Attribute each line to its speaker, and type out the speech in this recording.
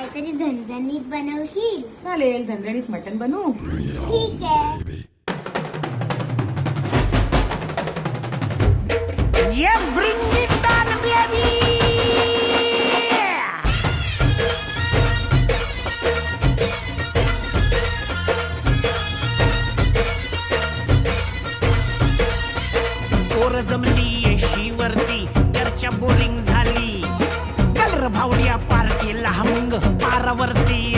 Speaker 1: काहीतरी झणझणीत बनवशील?
Speaker 2: चालेल, झणझणीत मटण बनवू.
Speaker 1: ठीक आहे.
Speaker 3: Bring it on, baby! पोर जमली येशीवरती, चर्चा बोरिंग झाली. चल र भावड्या पार्टीला, मग पारावरती